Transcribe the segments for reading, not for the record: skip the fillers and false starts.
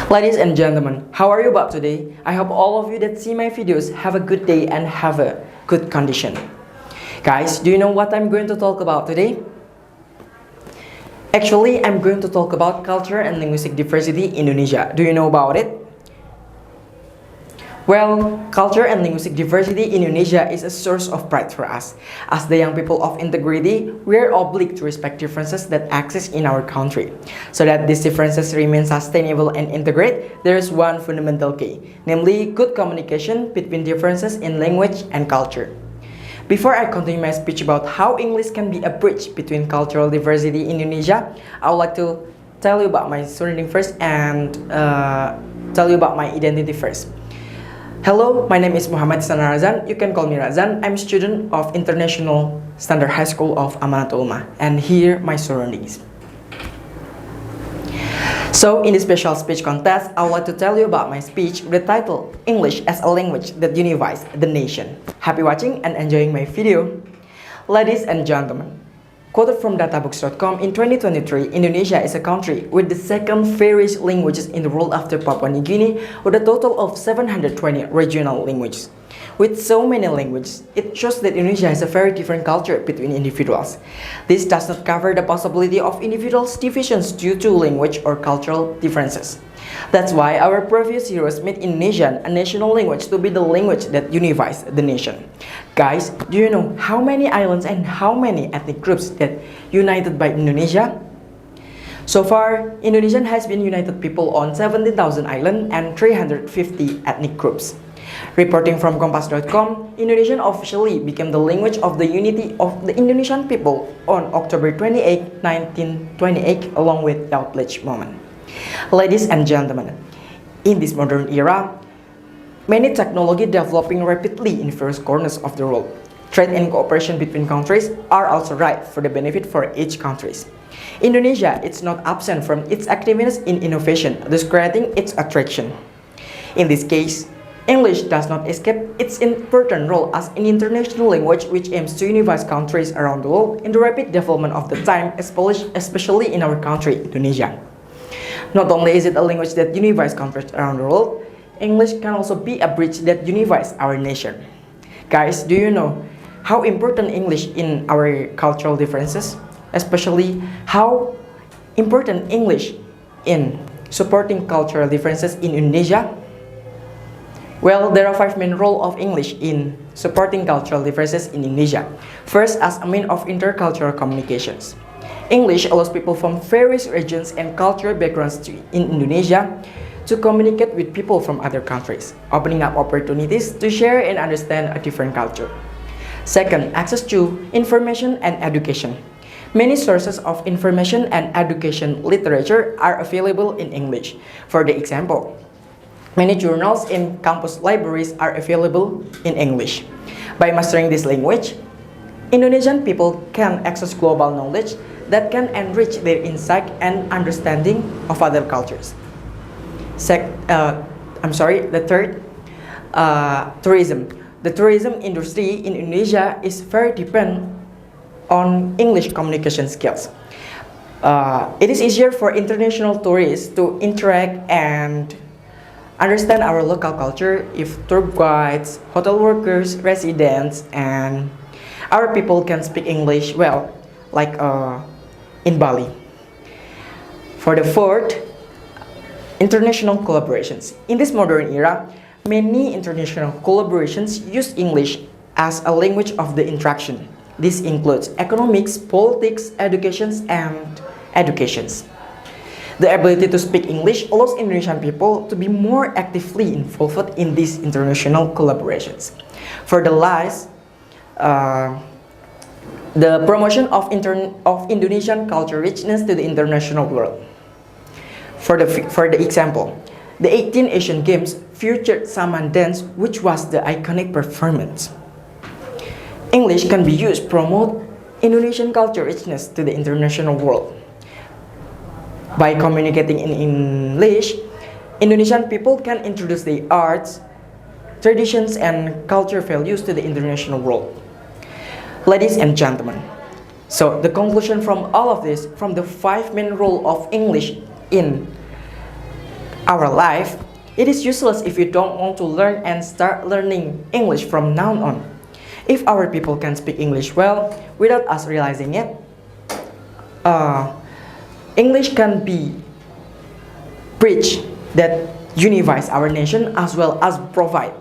Ladies and gentlemen, how are you about today? I hope all of you that see my videos have a good day and have a good condition. Guys, do you know what I'm going to talk about today? Actually, I'm going to talk about culture and linguistic diversity in Indonesia. Do you know about it? Well, culture and linguistic diversity in Indonesia is a source of pride for us. As the young people of integrity, we are obliged to respect differences that exist in our country. So that these differences remain sustainable and integrate, there is one fundamental key, namely good communication between differences in language and culture. Before I continue my speech about how English can be a bridge between cultural diversity in Indonesia, I would like to tell you about my surrounding first and tell you about my identity first. Hello, my name is Muhammad Sana Razan. You can call me Razan. I'm a student of International Standard High School of Amanatul Ummah, and here my surroundings. So, in this special speech contest, I would like to tell you about my speech with the title English as a Language That Unifies the Nation. Happy watching and enjoying my video. Ladies and gentlemen, quoted from databooks.com, in 2023, Indonesia is a country with the second fewest languages in the world after Papua New Guinea, with a total of 720 regional languages. With so many languages, it shows that Indonesia has a very different culture between individuals. This does not cover the possibility of individuals' divisions due to language or cultural differences. That's why our previous heroes made Indonesian a national language to be the language that unifies the nation. Guys, do you know how many islands and how many ethnic groups that united by Indonesia? So far, Indonesian has been united people on 17,000 islands and 350 ethnic groups. Reporting from Kompas.com, Indonesian officially became the language of the unity of the Indonesian people on October 28, 1928, along with the Outreach Moment. Ladies and gentlemen, in this modern era, many technology developing rapidly in various corners of the world. Trade and cooperation between countries are also right for the benefit for each country. Indonesia is not absent from its activeness in innovation, thus creating its attraction. In this case, English does not escape its important role as an international language which aims to unify countries around the world in the rapid development of the time, especially in our country, Indonesia. Not only is it a language that unifies countries around the world, English can also be a bridge that unifies our nation. Guys, do you know how important English in our cultural differences? Especially how important English in supporting cultural differences in Indonesia? Well, there are 5 main roles of English in supporting cultural differences in Indonesia. First, as a means of intercultural communications. English allows people from various regions and cultural backgrounds in Indonesia to communicate with people from other countries, opening up opportunities to share and understand a different culture. Second, access to information and education. Many sources of information and education literature are available in English. For the example, many journals in campus libraries are available in English. By mastering this language, Indonesian people can access global knowledge that can enrich their insight and understanding of other cultures. The third, tourism. The tourism industry in Indonesia is very dependent on English communication skills. It is easier for international tourists to interact and understand our local culture if tour guides, hotel workers, residents, and our people can speak English well, like in Bali. For the fourth, international collaborations. In this modern era, many international collaborations use English as a language of the interaction. This includes economics, politics, educations, and educations. The ability to speak English allows Indonesian people to be more actively involved in these international collaborations. For the last, the promotion of Indonesian culture richness to the international world. For the example, the 18 Asian Games featured Saman dance, which was the iconic performance. English can be used to promote Indonesian culture richness to the international world. By communicating in English, Indonesian people can introduce their arts, traditions, and culture values to the international world. Ladies and gentlemen, so the conclusion from all of this, from the 5 main roles of English in Our life, it is useless if you don't want to learn and start learning English from now on. If our people can speak English well without us realizing it, English can be bridge that unifies our nation as well as provide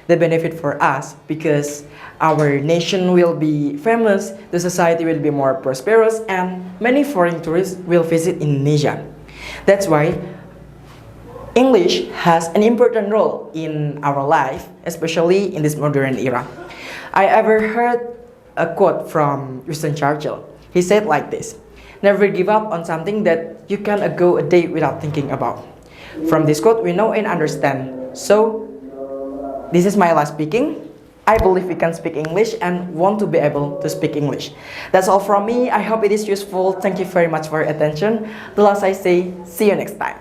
the benefit for us because our nation will be famous, the society will be more prosperous, and many foreign tourists will visit Indonesia. That's why English has an important role in our life, especially in this modern era. I ever heard a quote from Winston Churchill. He said like this: "Never give up on something that you can't go a day without thinking about." From this quote, we know and understand. So, this is my last speaking. I believe we can speak English and want to be able to speak English. That's all from me. I hope it is useful. Thank you very much for your attention. The last I say, see you next time.